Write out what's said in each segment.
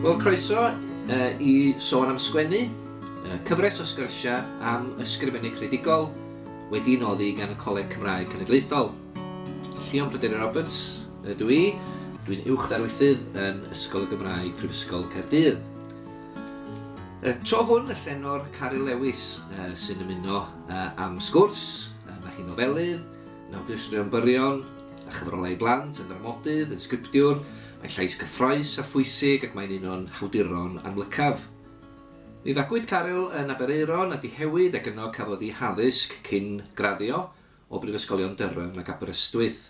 Wel, croeso i sôn am sgwennu, cyfres o sgyrsiau am ysgrifennu creadigol wedi'i noddi gan y Coleg Cymraeg Cenedlaethol. Llion Pryderi Roberts ydw i, dwi'n uwchdarlithydd yn Ysgol y Gymraeg Prifysgol Caerdydd. Tro hwn y llenor Caryl sy'n ymuno am sgwrs. Mae hi'n nofelydd, yn awduron, a chyfrolau blant, yn drafodaethau, yn sgriptiwr. Mae'n llais gyffroes a phwysig ac mae'n un o'n awduron amlycaf. Mi fagwyd Caryl yn Aberaeron a dihewyd ac yno cafodd ei haddysg cyn graddio o Brifysgolion Durham ac Aberystwyth.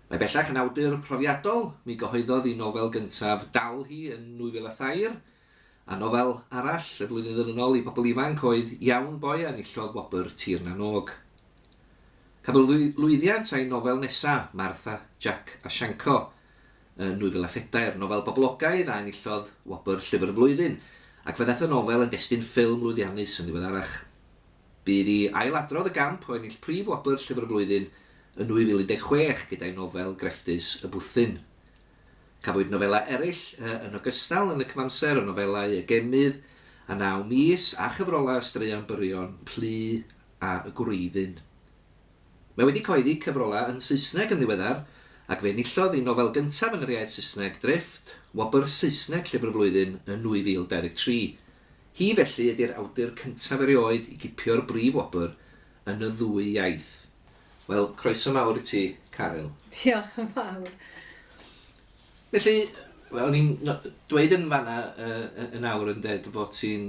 Mae bellach yn awdur phrofiadol, mi gyhoeddodd ei nofel gyntaf Dal Hi yn 2003, a nofel arall y flwyddyn ddynol i bobl ifanc oedd Iawn Boi a enillodd Wobr Tir Cafodd lwyddiant a'i nofel nesaf, Martha, Jack a Sianco, yn 2004, nofel boblogaidd a enillodd Wobr Llyfr y Flwyddyn, ac fyddaeth y nofel yn destun ffilm lwyddiannus yn ddiweddarach. Bydd i ailadrodd y gamp o ennill prif Wobr Llyfr y Flwyddyn yn 2016 gyda'i nofel grefftus Y Bwthyn. Cafwyd nofela eraill yn ogystal yn y cyfamser o nofelau Y Gemydd, a Naw Mis a chyfrolau straeon byrion Plu a Y Gwreiddyn. Mae wedi coeddi cyfrolau yn Saesneg yn ddiweddar, ac fe enillodd ei nofel gyntaf yn yr iaith Saesneg Drifft, Wobr Saesneg Llyfr y Flwyddyn yn 2023. Hi felly ydy'r awdur cyntaf erioed i gipio'r brif wobr yn y ddwy iaith. Wel, croeso mawr i ti, Caryl. Diolch yn fawr. Felly, o'n i'n dweud yn fanna yn awr yn dweud fod ti'n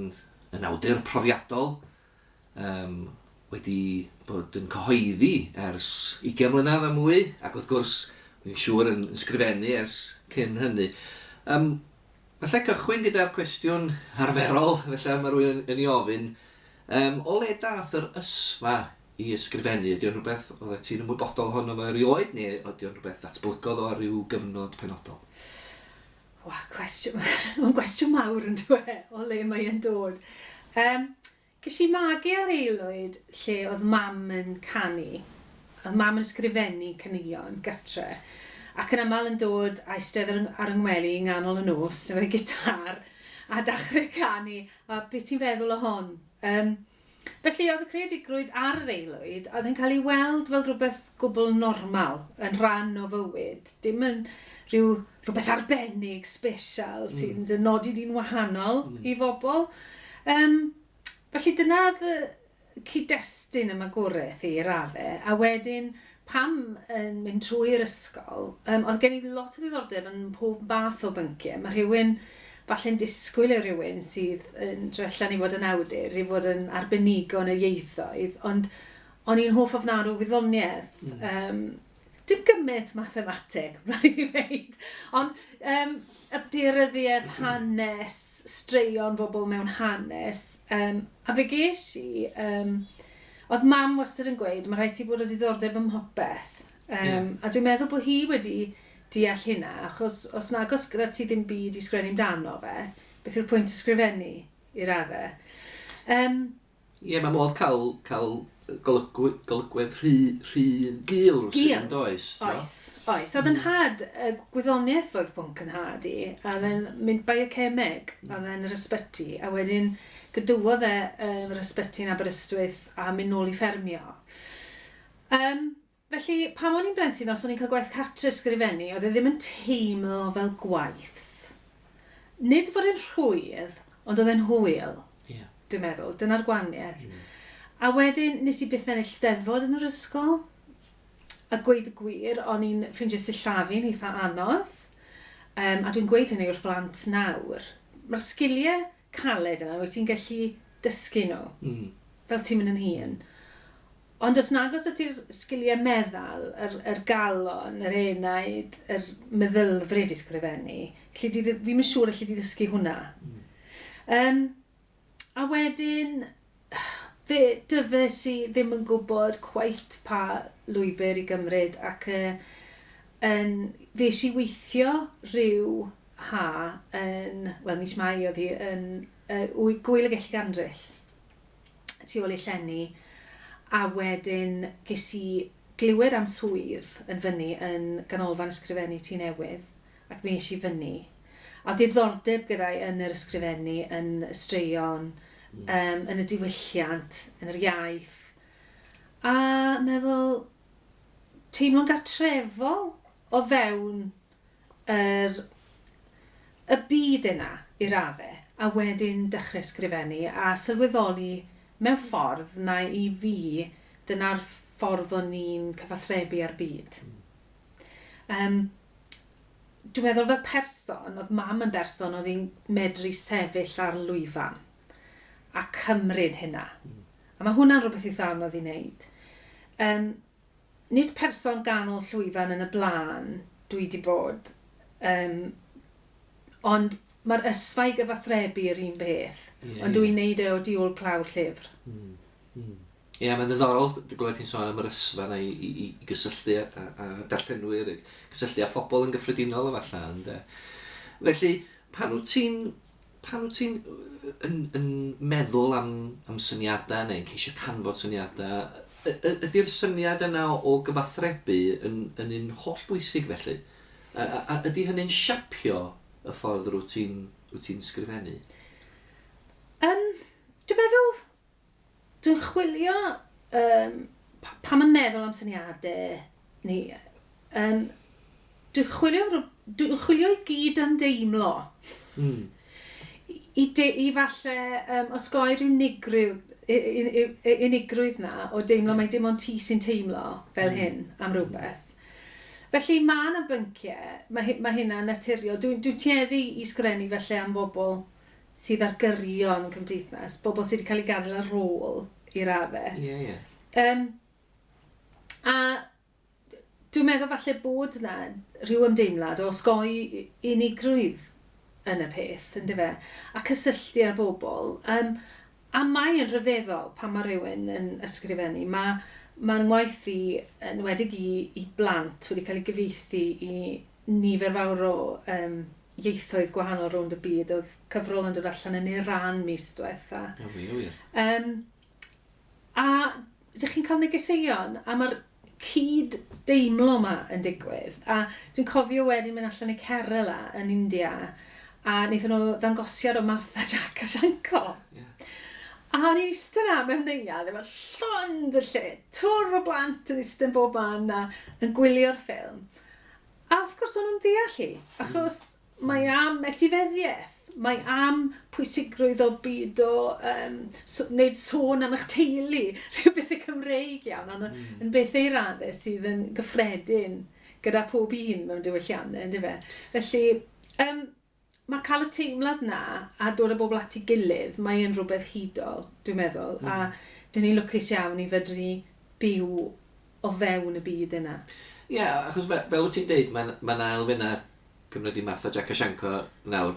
yn awdur profiadol, wedi bod yn cyhoeddi ers 20 mlynedd a mwy, ac wrth gwrs, dwi'n siŵr yn ysgrifennu ers cyn hynny. Falle cychwyn gyda'r cwestiwn arferol, felly mae rhywun yn ei ofyn, o le dath yr ysfa i ysgrifennu? Ydy o'n rhywbeth oeddet ti'n ymwybodol honno fe erioed, neu ydy o'n rhywbeth datblygodd o ryw gyfnod penodol? Mae'n gwestiwn mawr yn dweud o le mae'n dod. Ges i magu ar aelwyd lle oedd mam yn canu, oedd mam yn ysgrifennu caneuon gytre, ac yn aml yn dod a eistedd ar yngwely yng nghanol y nos efo'i gitar a dechrau canu, a beth ti'n feddwl o hon? Felly oedd y creadigrwydd ar yr aelwyd, oedd yn cael ei weld fel rhywbeth gwbl normal, yn rhan o fywyd, dim yn rhywbeth arbennig, special, sy'n nodi di'n wahanol i bobl. Felly dyna oedd cyd-destun yma goraeth i raddau, a wedyn pam yn mynd trwy'r ysgol, oedd gen i lot o ddiddordeb yn pob bath o bynciau. Mae rhywun falle'n disgwyl i rhywun sydd yn drellan i fod yn awdur, i fod yn arbenigo yn y ieithoedd, ond o'n i'n hoff ofnadw wyddoniaeth. Dim gymaint mathemateg, rhaid fi dweud, ond ybdiryddiaeth, hanes, straeon bobl mewn hanes, a fe ges i, oedd mam wastad yn gweud, mae rhaid ti bod o diddordeb ym mhopeth, a dwi'n meddwl bod hi wedi deall hynna, achos os nagos gyda ti ddim byd i sgwennu amdano fe, beth yw'r pwynt ysgrifennu i raddau. Mae modd cael golygwedd rhy gul sy'n does. Oes. Oedd yn had, gwyddoniaeth oedd pwnc yn had i, a dde'n mynd biocemeg, a dde'n yr ysbyty, a wedyn gydywodd yr ysbyty yn Aberystwyth a mynd nôl i ffermio. Felly, pam o'n i'n blentyn, os o'n i'n cael gwaith cartre ysgrifennu, oedd e ddim yn teimlo fel gwaith. Nid fod e'n rhwydd, ond oedd e'n hwyl, dwi'n meddwl, dyna'r gwahaniaeth. A wedyn, nes i byth ennill steddfod yn yr ysgol. A gweud y gwir, o'n i'n ffrindiau sillafu'n eitha anodd. A dwi'n gweud hynny wrth blant nawr. Mae'r sgiliau caled yna, wyt ti'n gallu dysgu nhw, fel ti'n mynd yn hun. Ond os nagos ydy'r sgiliau meddal, yr galon, yr enaid, yr meddylfryd i sgrifennu, fi'n mynd siŵr allu di ddysgu hwnna. A wedyn, dyfes i ddim yn gwybod cweit pa lwybr i gymryd, ac fes i weithio rhyw ha yn, mis Mai oedd hi, yn Gwyl y Gelli Gandryll, tu ôl i llenni, a wedyn ges i glywed am swydd yn fyny yn ganolfan ysgrifennu Tŷ Newydd, ac mi eisiau fyny. a diddordeb gyda'i yn yr ysgrifennu, yn y straeon, yn y diwylliant, yn yr iaith. A meddwl, teimlo'n gartrefol o fewn y byd yna i raddau, a wedyn dechrau ysgrifennu, a sylweddoli mewn ffordd na i fi, dyna'r ffordd o'n i'n cyfathrebu ar byd. Dwi'n meddwl fel person, oedd mam yn berson oedd hi'n medru sefyll ar lwyfan a cymryd hynna. A mae hwnna'n rhywbeth eitha anodd i wneud. Nid person ganol llwyfan yn y blaen dwi wedi bod, ond mae'r ysfau gyfathrebu yr un beth, ond dwi'n neud o di ôl clawr llyfr. Ie, mae'n ddiddorol, dwi'n gwybod ti'n sôn am yr ysfa yna i gysylltu a darllenwyr, gysylltu â phobl yn gyffredinol efallai. Felly, pan wyt ti'n yn meddwl am syniadau neu ceisio canfod syniadau, ydy'r syniad yna o gyfathrebu yn un holl bwysig felly? A ydy hynny'n siapio y ffordd rwyt ti'n sgrifennu? Dwi'n meddwl, dwi'n chwilio, pam yn meddwl am syniadau, dwi'n chwilio i gyd am deimlo. I falle osgoi rhyw unigrwydd na o deimlo mae dim ond ti sy'n teimlo fel hyn am rhywbeth. Felly mae yna bynciau, mae hynna'n naturiol. Dwi'n tueddu i sgrennu felly am bobl sydd ar gyrion yn cymdeithas, bobl sydd wedi cael ei gadael ar ôl i raddau. A dwi'n meddwl falle bod yna rhyw ymdeimlad o osgoi unigrwydd yn y peth, ynddo fe, a cysylltu ar bobl. A mae'n rhyfeddol pan mae rhywun yn ysgrifennu. Mae'n waith i, yn wedig i blant, wedi cael ei gyfieithu i nifer fawr o ieithoedd gwahanol rownd y byd. Oedd cyfrol yn dod allan yn Naw Mis diwetha. A ydych chi'n cael negeseuon, a mae'r cyd deimlo yma yn digwydd. A dwi'n cofio wedyn mynd allan i Caryl yn India, a wnaethon nhw ddangosiad o Martha Jack a Sianco. A o'n i'n eistedd yna mewn neuad, efo llond y lle, twr o blant yn eistedd yn bob man yn gwylio'r ffilm. A wrth gwrs o'n nhw'n ddeall hi, achos mae am etifeddiaeth, mae am pwysigrwydd o byd o wneud sôn am eich teulu, rhyw bethau Cymreig iawn, ond yn bethau raddau sydd yn gyffredin gyda pob un mewn diwylliannau, ynddo fe. Felly, mae cael y teimlad na a dod â bobl at ei gilydd, mae'n rhywbeth hudol, dwi'n meddwl, a dyn ni'n lwcus iawn i fedru byw o fewn y byd yna. Ie, achos fel wyt ti'n dweud, mae'n elfennau Cymru Martha Jack a Sianco nawr,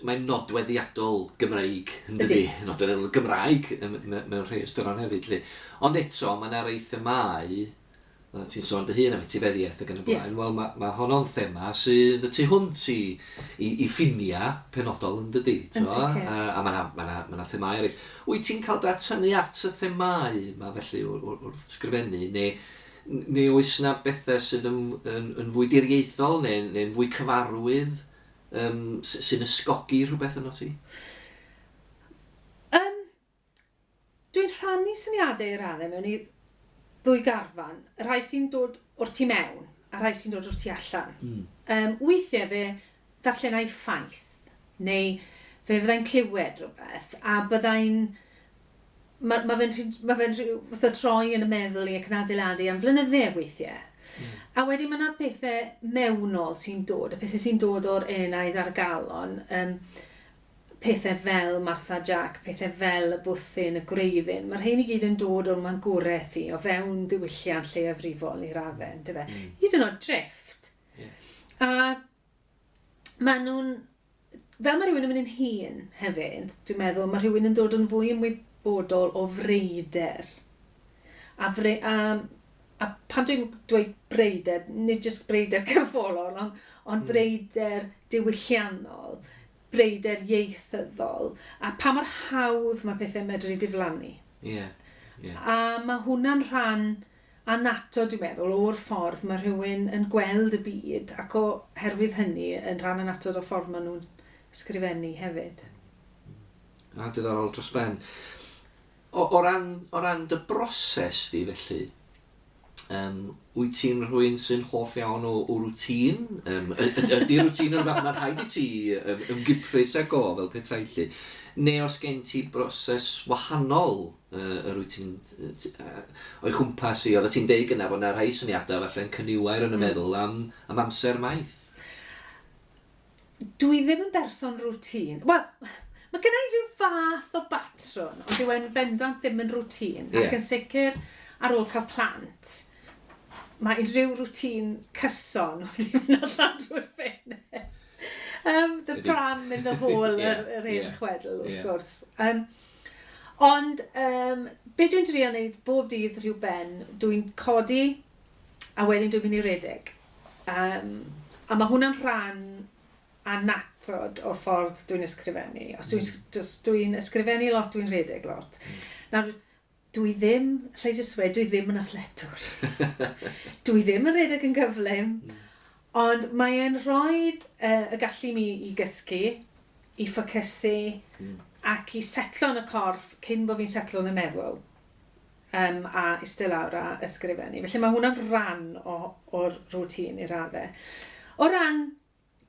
mae'n nodweddiadol Gymreig, ynddi? Nodweddiadol Gymraeg mewn rhai ystyron hefyd. Ond eto, mae'n ar ei themau, ti'n sôn dy hun am etifeddiaeth ac yn y blaen, wel mae honno'n thema sydd y tu hwnt i ffinia penodol yn dydi. A mae themau eraill. Wyt ti'n cael da tynnu at y themau yma felly wrth sgrifennu, neu oes yna bethau sydd yn fwy dirieithol neu'n fwy cyfarwydd sy'n ysgogi rhywbeth yno ti? Dwi'n rhannu syniadau i raddau mewn i ddwy garfan, y rhai sy'n dod o'r tu mewn, a rhai sy'n dod o'r tu allan. Weithiau fe ddarllenau ffaith, neu fe fyddai'n clywed rhywbeth, a byddai'n... Mae fe'n rhyw fath o troi yn y meddwl i ac yn adeiladu am flynyddau weithiau. A wedyn mae yna pethau mewnol sy'n dod, y pethau sy'n dod o'r enaid ar y galon, pethau fel Martha Jack, pethau fel y bwthyn, y gwreiddyn. Mae'r hyn i gyd yn dod o'r mangwraeth i, o fewn diwylliant lleiafrifol i raddau, dyfe. Hyd yn oed drifft. A mae nhw'n... Fel mae rhywun yn mynd yn hun hefyd, dwi'n meddwl, mae rhywun yn dod yn fwy ymwybodol o freider. A pan dwi'n dweud breider, nid jyst breider cyffolol, ond breider diwylliannol, breider ieithyddol, a pa mor hawdd mae pethau medru diflannu. A mae hwnna'n rhan anatod, dwi'n meddwl, o'r ffordd mae rhywun yn gweld y byd, ac oherwydd hynny yn rhan anatod o'r ffordd mae nhw'n ysgrifennu hefyd. A diddorol dros ben. O ran dy broses di felly, wyt ti'n rhywun sy'n hoff iawn o rwtîn? Ydy rwtîn yn rhywbeth mae'n rhaid i ti ymgyprus ag o fel petai lli? Neu os gen ti broses wahanol rwyt ti'n o'i chwmpas i, oedd ti'n deud gyna bod yna rhai syniadau falle'n cyniwair yn y meddwl am amser maith? Dwi ddim yn berson rwtîn. Wel, mae gen i rhyw fath o batrwm, ond dwi'n bendant ddim yn rwtîn. Yeah. Ac yn sicr ar ôl cael plant, mae unrhyw rwtîn cyson wedi mynd allan drwy'r ffenest. The pram in the hall yr un chwedl, wrth gwrs. Ond, be dwi'n drio wneud bob dydd rhyw ben, dwi'n codi a wedyn dwi'n mynd i redeg. A mae hwnna'n rhan anatod o'r ffordd dwi'n ysgrifennu. Os dwi'n ysgrifennu lot, dwi'n redeg lot. Nawr, dwi ddim yn athletwr. Dwi ddim yn redeg yn gyflym, ond mae'n rhoi y gallu mi i gysgu, i ffocysu, ac i setlo yn y corff cyn bod fi'n setlo yn y meddwl. A eistedd lawr a ysgrifennu. Felly mae hwnna'n rhan o'r rwtîn i raddau. O ran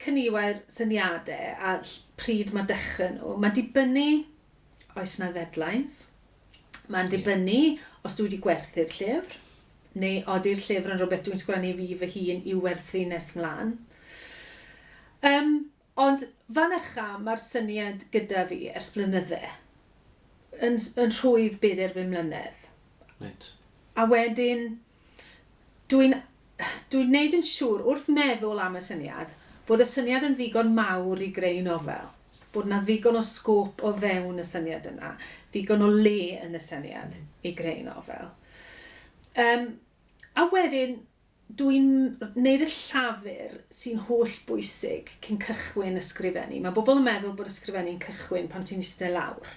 cyniwair syniadau a pryd mae dechrau nhw, mae'n dibynnu oes na deadlines. Mae'n dibynnu os dwi wedi gwerthu'r llyfr, neu ody'r llyfr yn rhywbeth dwi'n sgwennu fi fy hun i werthu nes mlaen. Ond fan ucha mae'r syniad gyda fi ers blynyddau yn rhwydd 4-5 mlynedd. Right. A wedyn, dwi'n neud yn siŵr wrth meddwl am y syniad, bod y syniad yn ddigon mawr i greu nofel. Bod yna ddigon o sgôp o fewn y syniad yna, ddigon o le yn y syniad i greu nofel. A wedyn, dwi'n neud y llafur sy'n holl bwysig cyn cychwyn ysgrifennu. Mae bobl yn meddwl bod ysgrifennu'n cychwyn pan ti'n eistedd lawr.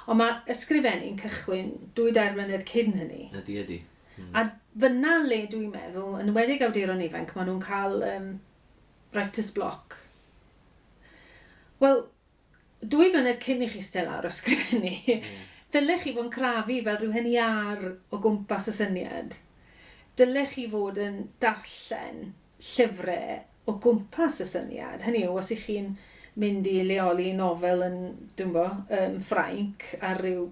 Ond mae ysgrifennu'n cychwyn 2-3 mlynedd cyn hynny. Ydy. A fyna le dwi'n meddwl, yn enwedig awduron ifanc, maen nhw'n cael writer's block. Wel, 2 flynedd cyn i chi eistedd lawr ysgrifennu, dylech chi fod yn crafu fel rhywun iar o gwmpas y syniad. Dylech chi fod yn darllen llyfrau o gwmpas y syniad. Hynny yw, os ych chi'n mynd i leoli nofel yn, Ffrainc ar ryw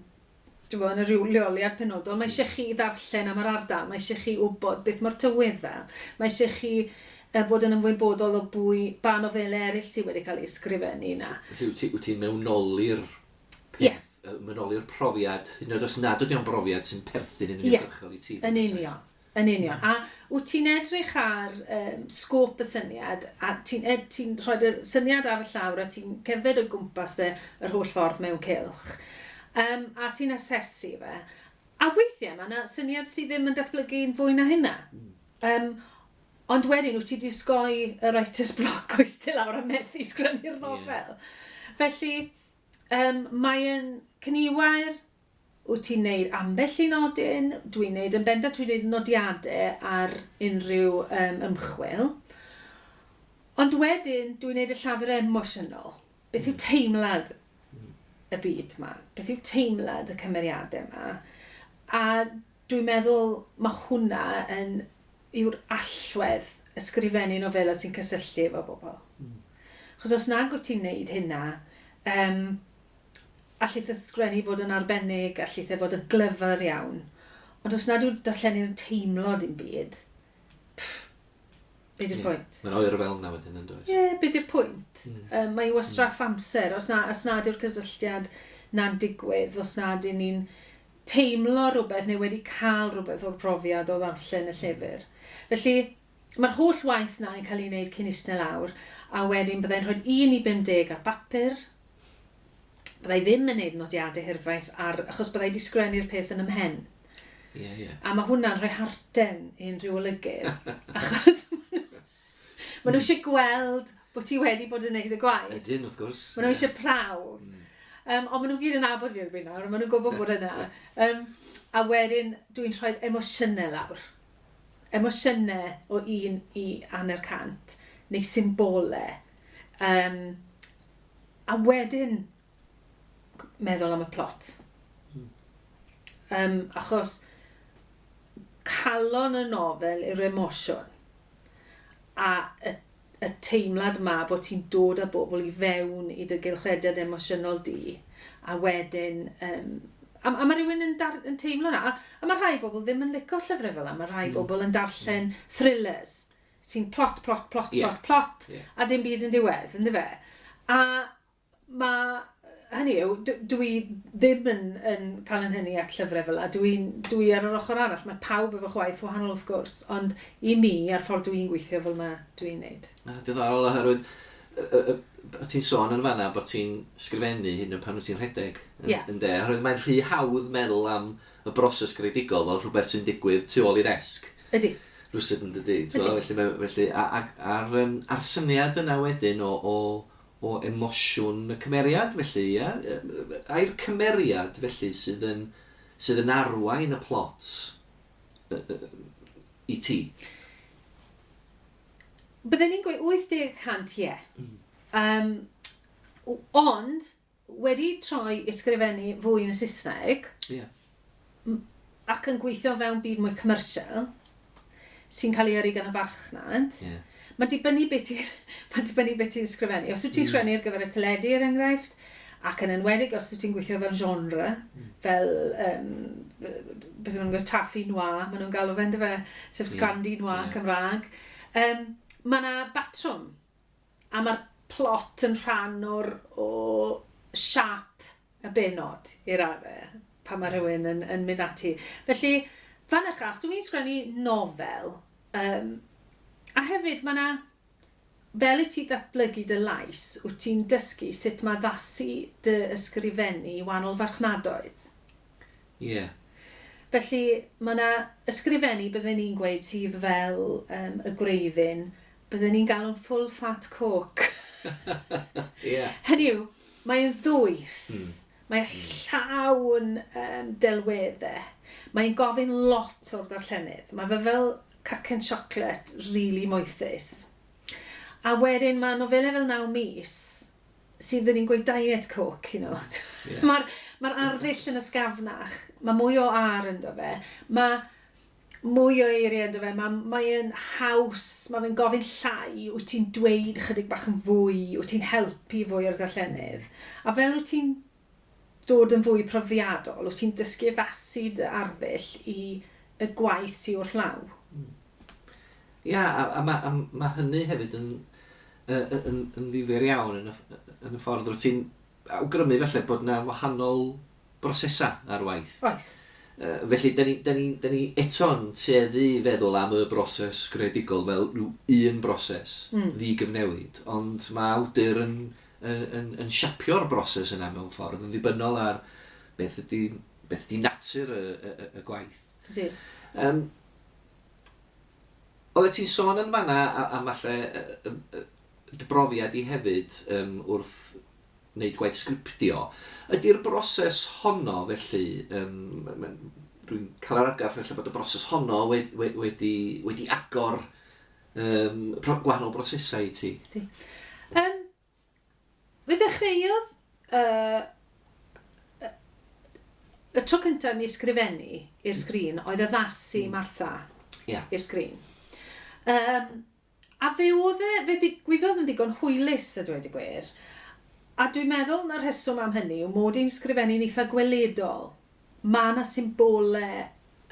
leoliad penodol, mae eisiau chi ddarllen am yr ardal, mae eisiau chi wybod beth mor tywydd fel, mae eisiau chi fod yn ymwybodol o ba nofelau eraill sydd wedi cael ei ysgrifennu yna. Felly, wyt ti'n mewnoli'r peth, mewnoli'r profiad, hyd yn oed os nad ydy o'n brofiad sy'n perthyn yn uniongyrchol i ti. Yn union. A wyt ti'n edrych ar sgôp y syniad, a ti'n rhoi y syniad ar y llawr, a ti'n cerdded o gwmpas yr holl ffordd mewn cylch. A ti'n asesu fe. A weithiau mae yna syniad sydd ddim yn datblygu'n fwy na hynna. Ond wedyn, wyt ti wedi sgoi y writer's block o eistedd lawr a methu sgrennu'r nofel. Felly, mae'n cyniwair, wyt ti'n neud ambell i nodyn, dwi'n neud yn bendant, dwi'n neud nodiadau ar unrhyw ymchwil. Ond wedyn, dwi'n neud y llafur emosiynol. Beth yw teimlad y byd yma? Beth yw teimlad y cymeriadau yma? A dwi'n meddwl mae hwnna yw'r allwedd ysgrifennu nofela sy'n cysylltu efo bobl. Chos os nag wyt ti'n neud hynna, allith ysgrifennu fod yn arbennig, allith e fod yn glyfar iawn. Ond os nad yw'r darllenu'n teimlo dim byd, be di'r pwynt? Mae'n oer fel na wedyn yn dweud. Be di'r pwynt? Mae yw wastraff amser, os nad yw'r cysylltiad na'n digwydd, os nad yw ni'n teimlo rhywbeth neu wedi cael rhywbeth o'r profiad o ddarllen y llyfr. Felly, mae'r holl waith na yn cael ei wneud cyn eistedd lawr, a wedyn byddai'n rhoi 1 i 50 ar bapur. Byddai ddim yn gwneud nodiadau hirfaith achos byddai wedi sgrennu'r peth yn ymhen. A mae hwnna'n rhoi harten i unrhyw olygydd. Achos maen nhw eisiau gweld bod ti wedi bod yn gwneud y gwaith. Ydyn, wrth gwrs. Maen nhw eisiau prawf. Ond maen nhw gyd yn abod fi erbyn nawr, maen nhw'n gwybod bod yna. A wedyn dwi'n rhoi emosiynau lawr. Emosiynau o 1 i 100, neu symbolau. A wedyn meddwl am y plot. Achos calon y nofel yw'r emosiwn a y teimlad yma bod ti'n dod â bobl i fewn i dy gylchrediad emosiynol di a wedyn a mae rhywun yn teimlo na a mae rhai bobl ddim yn licio llyfrau fel yna, mae rhai bobl yn darllen thrillers sy'n plot a dim byd yn diwedd, ynddo fe? A mae hynny yw, dwi ddim yn cael yn hynny at llyfrau fel yna. Dwi ar yr ochr arall, mae pawb efo chwaith wahanol wrth gwrs, ond i mi, ar ffordd dwi'n gweithio fel yma dwi'n neud. Diddorol oherwydd, ti'n sôn yn fanna bod ti'n sgrifennu hyn pan wyt ti'n rhedeg. Oherwydd mae'n rhy hawdd meddwl am y broses creadigol fel rhywbeth sy'n digwydd tu ôl i'r esg. Ydy. Rwysyd yn dydy. Felly, a'r syniad yna wedyn o emosiwn y cymeriad, felly, ia? A'r cymeriad, felly, sydd yn arwain y plot i ti? Byddwn ni'n gweud 80% ie. Ond, wedi troi ysgrifennu fwy yn y Saesneg, ac yn gweithio fewn byd mwy commercial, sy'n cael ei yrru gan y farchnad, Mae'n dibynnu beth i'n ysgrifennu. Os wyt ti'n sgwennu ar gyfer y teledu, er enghraifft, ac yn enwedig os wyt ti'n gweithio fel genre, fel, beth yw'n gwneud, taffi noir, maen nhw'n galw fe, fe, sef Scandi noir Cymraeg. Mae yna batrwm, a mae'r plot yn rhan o siap y benod i'r arfer, pan mae rhywun yn mynd ati. Felly, fan achos, dwi'n sgwennu nofel, a hefyd, mae yna, fel i ti ddatblygu dy lais, wyt ti'n dysgu sut mae ddasu dy ysgrifennu i wahanol farchnadoedd. Ie. Felly, mae yna ysgrifennu byddwn ni'n gweud sydd fel y gwreiddyn, byddwn ni'n galw'n full fat coke. Hynny yw, mae'n ddwys, mae'n llawn delweddau, mae'n gofyn lot o'r darllenydd, mae fe fel cacen siocled really moethus. A wedyn mae nofelau fel Naw Mis, sydd yn ni'n gweud diet coke, you know. Mae'r arddull yn ysgafnach, mae mwy o ar ynddo fe, mae mwy o eiriau ynddo fe, mae'n haws, mae'n gofyn llai, wyt ti'n dweud chydig bach yn fwy, wyt ti'n helpu fwy o'r darllenydd. A fel wyt ti'n dod yn fwy profiadol, wyt ti'n dysgu addasu dy arddull i y gwaith sy'n o'r llaw. A mae hynny hefyd yn ddifyr iawn yn y ffordd rwyt ti'n awgrymu felly bod yna wahanol brosesa ar waith. Oes. Felly, da ni eto'n tueddu i feddwl am y broses creadigol fel rhyw un broses ddigyfnewid, ond mae awdur yn siapio'r broses yna mewn ffordd, yn ddibynnol ar beth ydy natur y gwaith. Ydy. Oedde ti'n sôn yn fanna am falle dy brofiad i hefyd wrth wneud gwaith sgriptio. Ydy'r broses honno felly, dwi'n cael yr argraff felly bod y broses honno wedi agor gwahanol brosesau i ti? Fe ddechreuodd y tro cyntaf mi ysgrifennu i'r sgrin oedd addasu Martha i'r sgrin. A fe gwyddodd yn ddigon hwylus a dweud y gwir. A dwi'n meddwl na'r rheswm am hynny yw mod i'n sgrifennu'n eitha gweledol. Mae yna symbolau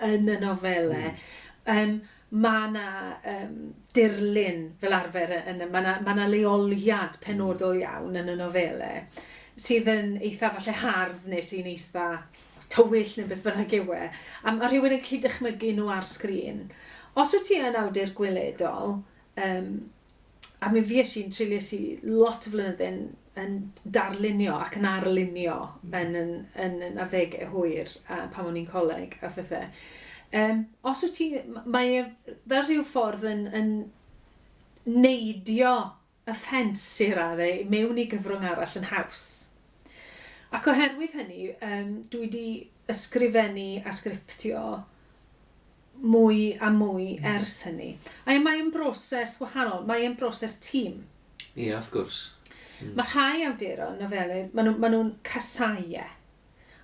yn y nofelau. Mae yna dirlun fel arfer, mae yna leoliad penodol iawn yn y nofelau sydd yn eitha falle hardd neu sy'n eitha tywyll neu beth bynnag yw e. A rhywun yn gallu dychmygu nhw ar sgrin. Os wyt ti yn awdur gweledol, a mi fues i'n trilies i lot o flynyddoedd yn darlunio ac yn arlunio yn arddegau hwyr pan o'n i'n coleg a phethau. Os wyt ti, mae fel rhyw ffordd yn neidio y ffens i'r raddau mewn i gyfrwng arall yn haws. Ac oherwydd hynny, dwi wedi ysgrifennu a sgriptio mwy a mwy ers hynny. A mae'n broses wahanol, mae'n broses tîm. Ie, wrth gwrs. Mae rhai awduron nofelydd, maen nhw'n casau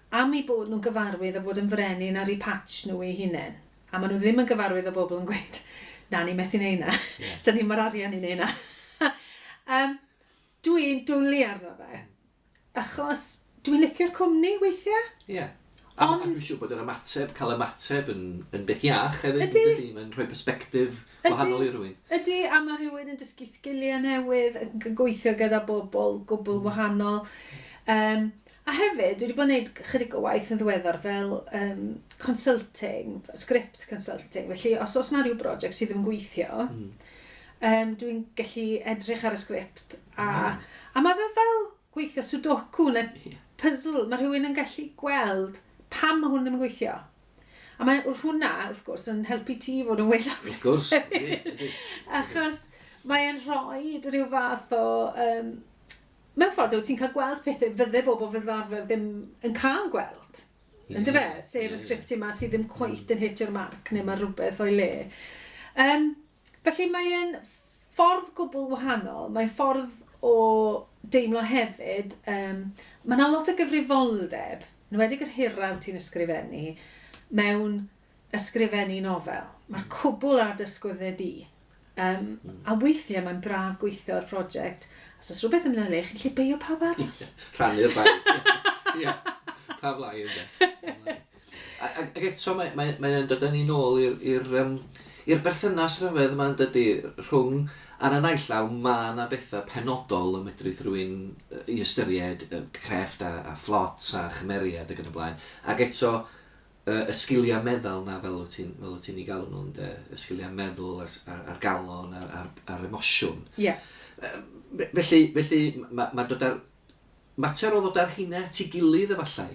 am ei bod nhw'n gyfarwydd a fod yn frenin ar eu patch nhw eu hunain. A maen nhw ddim yn gyfarwydd o bobl yn gweud, na, ni methu neud na. So ni mae'r arian i neud na. Dwi'n dwlu arno fe. Achos dwi'n licio'r cwmni weithiau. Ie. A dwi'n siŵr bod yr ymateb, cael ymateb yn beth iach hefyd. Ydy. Mae'n rhoi perspektif wahanol i rhywun. Ydy, a mae rhywun yn dysgu sgiliau newydd, yn gweithio gyda bobl gwbl wahanol. A hefyd, dwi wedi bod yn gwneud chydig o waith yn ddiweddar fel consulting, script consulting. Felly, os oes yna rhyw brosiect sydd yn gweithio, dwi'n gallu edrych ar y sgript. A mae fe fel gweithio sudoku neu puzzle. Mae rhywun yn gallu gweld pam mae hwn ddim yn gweithio. A mae hwnna, wrth gwrs, yn helpu ti fod yn well. Wrth gwrs. Achos mae'n rhoi rhyw fath o... mewn ffordd, wyt ti'n cael gweld pethau fydde bobl fel arfer ddim yn cael gweld. Ynddo fe? Sef y sgript yma sydd ddim cweit yn hitio'r marc neu mae rhywbeth o'i le. Felly mae'n ffordd gwbl wahanol. Mae'n ffordd o deimlo hefyd. Mae yna lot o gyfrifoldeb, yn wedi yr hiraw ti'n ysgrifennu, mewn ysgrifennu nofel. Mae'r cwbl ar dysgwyddau di. A weithiau mae'n braf gweithio ar prosiect. Os oes rhywbeth yn mynd yn le, chi'n lle beio pawb arall? Rhannu'r bai. Ie, pa blai ynddo. Ac eto mae'n dod yn ei nôl i'r berthynas rhyfedd yma'n dydy rhwng ar y naillaw mae yna bethau penodol yn medru rhywun i ystyried crefft a fflot a chymeriad ac yn y blaen. Ac eto y sgiliau meddwl na fel wyt ti'n ei galw nhw'n y sgiliau meddwl a'r galon a'r emosiwn. Ie. Felly mae'n dod ar mater o ddod ar hynna ti gilydd efallai,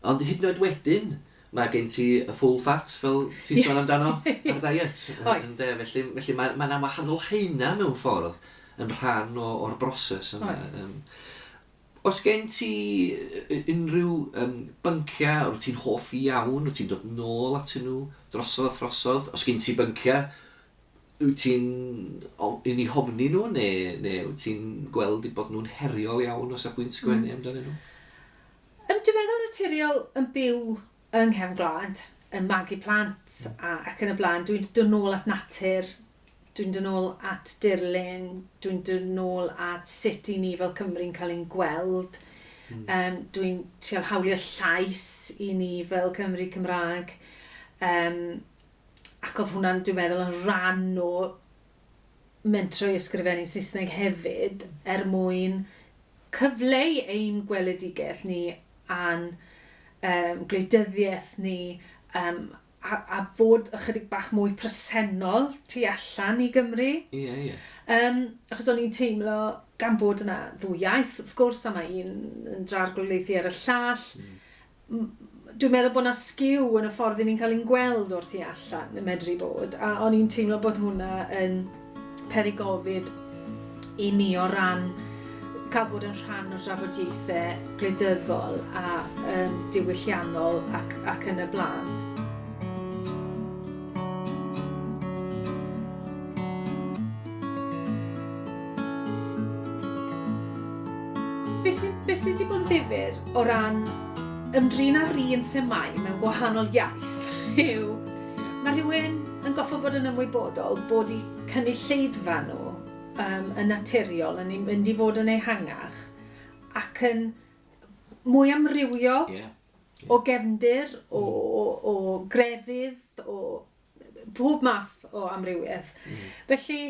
ond hyd yn oed wedyn mae gen ti y full fat fel ti'n sôn amdano ar diet. Oes. Felly mae'n am wahanol hynna mewn ffordd yn rhan o'r broses yma. Os gen ti unrhyw bynciau, wyt ti'n hoffi iawn, wyt ti'n dod nôl atyn nhw drosodd, os gen ti bynciau, wyt ti'n un i hofni nhw, neu wyt ti'n gweld i bod nhw'n heriol iawn os a bwynt sgwennu amdano nhw? Dwi'n meddwl naturiol yn byw yng nghefn gwlad, yn magu plant ac yn y blaen. Dwi'n dod nôl at natur, dwi'n dod nôl at dirlun, dwi'n dod nôl at sut i ni fel Cymru'n cael ein gweld. Dwi'n trial hawlio llais i ni fel Cymru Cymraeg. Ac oedd hwnna'n, dwi'n meddwl, yn rhan o mentro i ysgrifennu Saesneg hefyd mwyn cyfleu ein gweledigaeth ni a'n gwleidyddiaeth ni a fod ychydig bach mwy presennol tu allan i Gymru. Ie. Achos o'n i'n teimlo gan bod yna ddwy iaith, wrth gwrs, a mae un yn drargwleithu ar y llall. Dwi'n meddwl bod yna sgiw yn y ffordd i ni'n cael ein gweld o'r tu allan yn medru bod. A o'n i'n teimlo bod hwnna yn perigofyd i ni o ran cael bod yn rhan o drafodaethau gwleidyddol a diwylliannol ac yn y blaen. Be sydd wedi bod yn ddifyr o ran ymdrin ar un themau mewn gwahanol iaith yw mae rhywun yn goffo bod yn ymwybodol bod eu cynulleidfa nhw yn naturiol yn mynd i fod yn ehangach ac yn mwy amrywio o gefndir, o grefydd, o bob math o amrywiaeth. Felly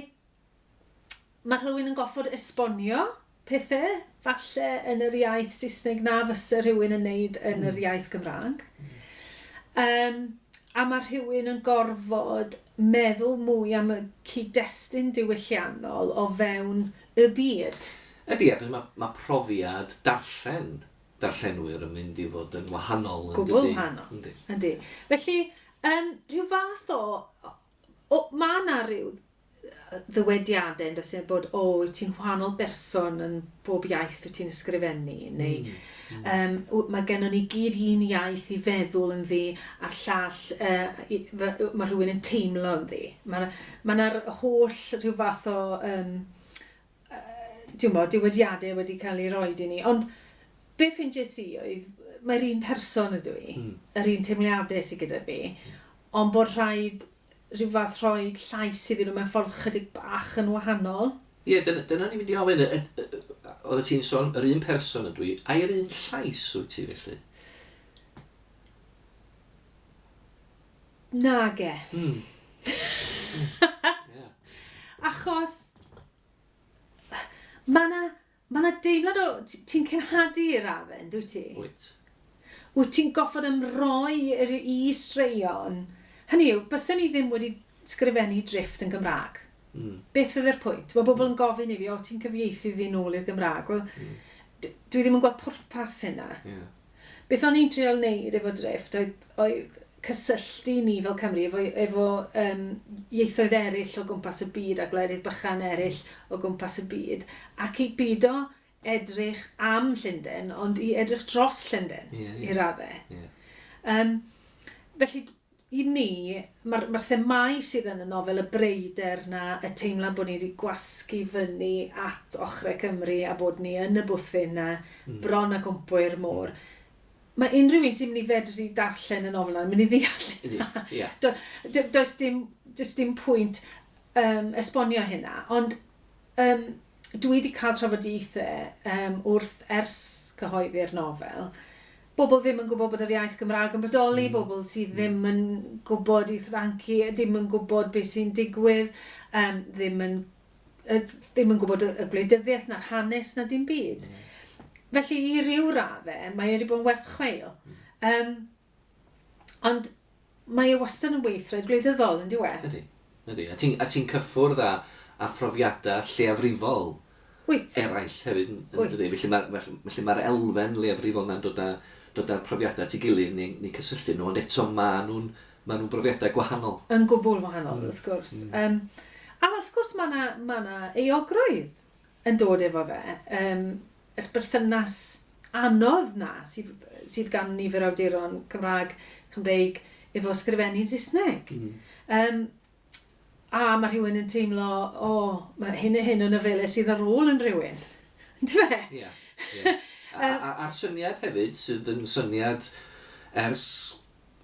mae rhywun yn goffod esbonio pethau, falle yn yr iaith Saesneg na fysa rhywun yn neud yn yr iaith Gymraeg. A mae rhywun yn gorfod meddwl mwy am y cyd-destun diwylliannol o fewn y byd. Ydy, achos mae profiad darllenwyr yn mynd i fod yn wahanol. Gwbl wahanol. Ydy. Felly, rhyw fath mae yna rhyw ddywediadau yn dweud bod wyt ti'n wahanol berson yn bob iaith wyt ti'n ysgrifennu, neu mae gennym ni gyd un iaith i feddwl yn ddi a'r llall mae rhywun yn teimlo yn ddi. Mae yna'r holl rhyw fath o diwydiadau wedi cael ei roed i ni. Ond be ffeindiais i oedd, mae'r un person ydw i, yr un teimliadau sydd gyda fi, ond bod rhaid rhyw fath rhoi llais iddyn nhw mewn ffordd chydig bach yn wahanol. Ie, dyna ni'n mynd i ofyn, oedd ti'n sôn, yr un person ydw i, a yr un llais wyt ti felly? Nage. Achos, mae deimlad o, ti'n cynhadu i'r afen, dwi ti? Wyt. Wyt ti'n goffod ymroi i straeon. Hynny yw, byswn ni ddim wedi sgrifennu drifft yn Gymraeg. Beth ydy'r pwynt? Mae bobl yn gofyn i fi, o ti'n cyfieithu fi nôl i'r Gymraeg. Dwi ddim yn gweld pwrpas hynna. Beth o'n i'n trial wneud efo drifft oedd cysylltu ni fel Cymru efo ieithoedd eraill o gwmpas y byd a gwledydd bychan eraill o gwmpas y byd, ac i byd o edrych am Llundain, ond i edrych dros Llundain i raddau. Felly, i ni, mae'r themau sydd yn y nofel, y breider na, y teimlad bod ni wedi gwasgu fyny at ochrau Cymru a bod ni yn y bwthyn na, bron a cwmpwyr môr. Mae unrhyw un sy'n mynd i fedru darllen y nofel yna, mynd i ddeall. Does dim pwynt esbonio hynna, ond dwi wedi cael trafodaethau ers cyhoeddi'r nofel. Bobl ddim yn gwybod bod yr iaith Gymraeg yn bodoli, bobl sydd ddim yn gwybod i thrancu, ddim yn gwybod beth sy'n digwydd, ddim yn gwybod y gwleidyddiaeth na'r hanes na dim byd. Felly i ryw raddau, mae wedi bod yn werth chweil. Ond mae e wastad yn weithred gwleidyddol, yn diwe? Ydy. A ti'n cyffwrdd a phrofiadau lleafrifol eraill hefyd. Felly mae'r elfen leafrifol na'n dod â'r profiadau at ei gilydd neu cysylltu nhw, ond eto mae nhw'n brofiadau gwahanol. Yn gwbl wahanol, wrth gwrs. A wrth gwrs mae yna euogrwydd yn dod efo fe. Yr berthynas anodd na sydd gan nifer awduron Cymraeg efo ysgrifennu'n Saesneg. A mae rhywun yn teimlo, mae hyn o nofelau sydd ar ôl yn rhywun. Ynddi fe? Ie. A'r syniad hefyd, sydd yn syniad ers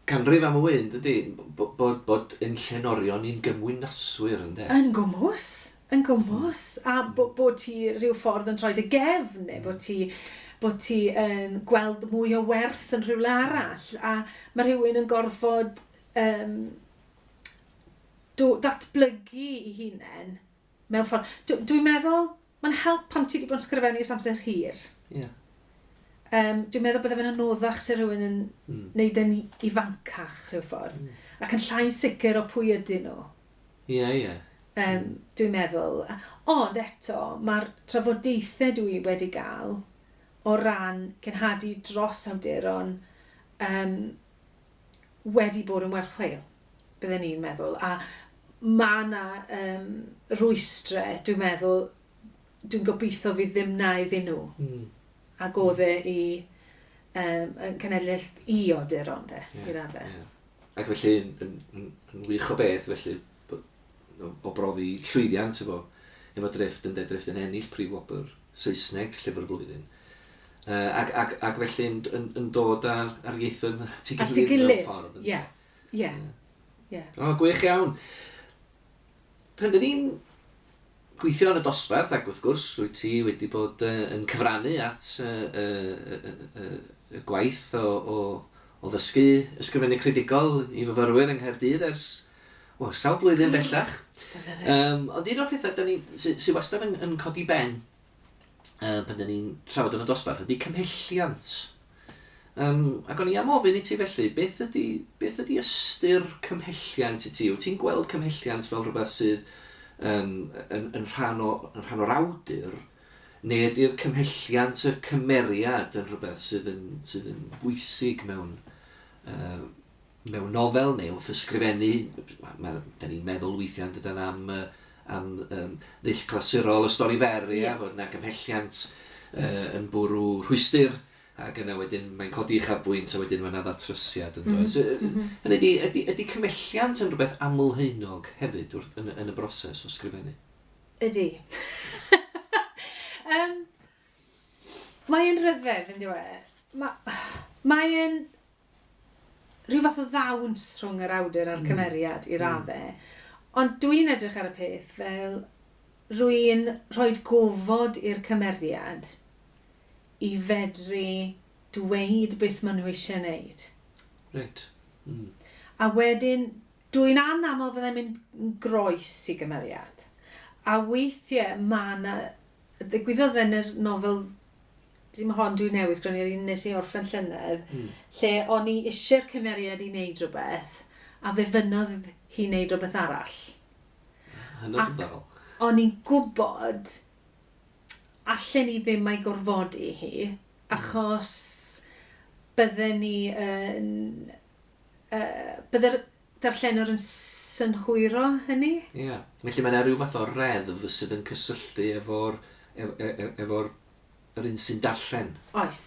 canrif am y wyn, dydy, bod yn llenorion i'n gymwynaswyr, ynddo? Yn gwmws. A bod ti rhyw ffordd yn troed y gefn, neu bod ti yn gweld mwy o werth yn rhywle arall. A mae rhywun yn gorfod datblygu i hunain mewn ffordd. Dwi'n meddwl, mae'n help pan ti wedi bod yn sgrifennu ys amser hir. Dwi'n meddwl byddai fe'n anoddach sy'n rhywun yn neud yn ifancach rhyw ffordd. Ac yn llai sicr o pwy ydyn nhw. Dwi'n meddwl. Ond eto, mae'r trafodaethau dwi wedi gael o ran cynhadu dros awduron wedi bod yn werth chweil. Bydden ni'n meddwl. A mae yna rwystrau, dwi'n meddwl, dwi'n gobeithio fydd ddim na iddyn nhw. Ac oedd i cenedlaeth i awduron, i raddau. Ac felly, yn wych o beth, felly, o brofi llwyddiant efo drifft yn ennill prif wobr Saesneg Llyfr y Flwyddyn. Ac felly yn dod ar ieithoedd at ei gilydd mewn ffordd. Ie. Gwych iawn. Pan dyn ni'n gweithio yn y dosbarth, ac wrth gwrs, wyt ti wedi bod yn cyfrannu at y gwaith o ddysgu ysgrifennu creadigol i fyfyrwyr yng Nghaerdydd ers sawl blwyddyn bellach. Ond un o'r pethau sydd wastad yn codi ben pan dyn ni'n trafod yn y dosbarth ydy cymhelliant. Ac o'n i am ofyn i ti felly, beth ydy ystyr cymhelliant i ti? Wyt ti'n gweld cymhelliant fel rhywbeth sydd yn rhan o'r awdur, neu ydy'r cymhelliant y cymeriad yn rhywbeth sydd yn bwysig mewn nofel neu wrth ysgrifennu? Da ni'n meddwl weithiau dydyn am ddull clasurol y stori feri, fod yna cymhelliant yn bwrw rhwystyr, ac yna wedyn mae'n codi uchafbwynt a wedyn mae'n ddatrysiad yn does. Ydy cymhelliant yn rhywbeth amlheunog hefyd yn y broses o sgrifennu? Ydy. Mae'n rhyfedd yn diwe. Mae'n rhyw fath o ddawns rhwng yr awdur a'r cymeriad i raddau. Ond dwi'n edrych ar y peth fel rwy'n rhoi gofod i'r cymeriad i fedru dweud beth maen nhw eisiau wneud. Reit. A wedyn, dwi'n anaml fyddai'n mynd groes i gymeriad. A weithiau mae yna, ddigwyddodd yn yr nofel, dim hon dwi'n newydd, gwrwn i'r un nes i orffen llynedd, lle o'n i eisiau'r cymeriad i wneud rhywbeth, a fe fynnodd hi wneud rhywbeth arall. Hynod yn ddorol. O'n i'n gwybod allan ni ddim ei gorfodi hi, achos bydden ni yn... bydde'r darllenwr yn synhwyro hynny. Ie. Felly mae yna rhyw fath o reddf sydd yn cysylltu efo'r yr un sy'n darllen. Oes.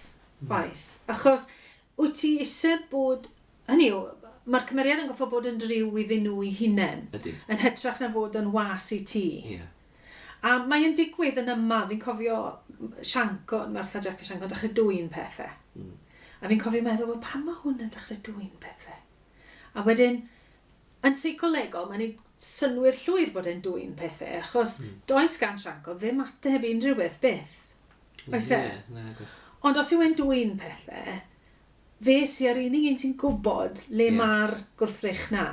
Achos wyt ti eisiau bod... Hynny yw, mae'r cymeriad yn goffo bod yn driw iddyn nhw i hunain. Ydy. Yn hytrach na fod yn was i ti. Ie. A mae'n digwydd yn yma, fi'n cofio Siancon, Martha Jack a Siancon, dechrau dwy'n pethau. A fi'n cofio meddwl, wel, pam mae hwn yn dechrau dwy'n pethau? A wedyn, yn seicolegol, mae'n ei synwyr llwyr bod e'n dwy'n pethau, achos does gan Siancon ddim ateb unrhyw beth byth. Oes e? Ond os yw e'n dwy'n pethau, fe sy'n ar unig un ti'n gwybod le mae'r gwrthrych na.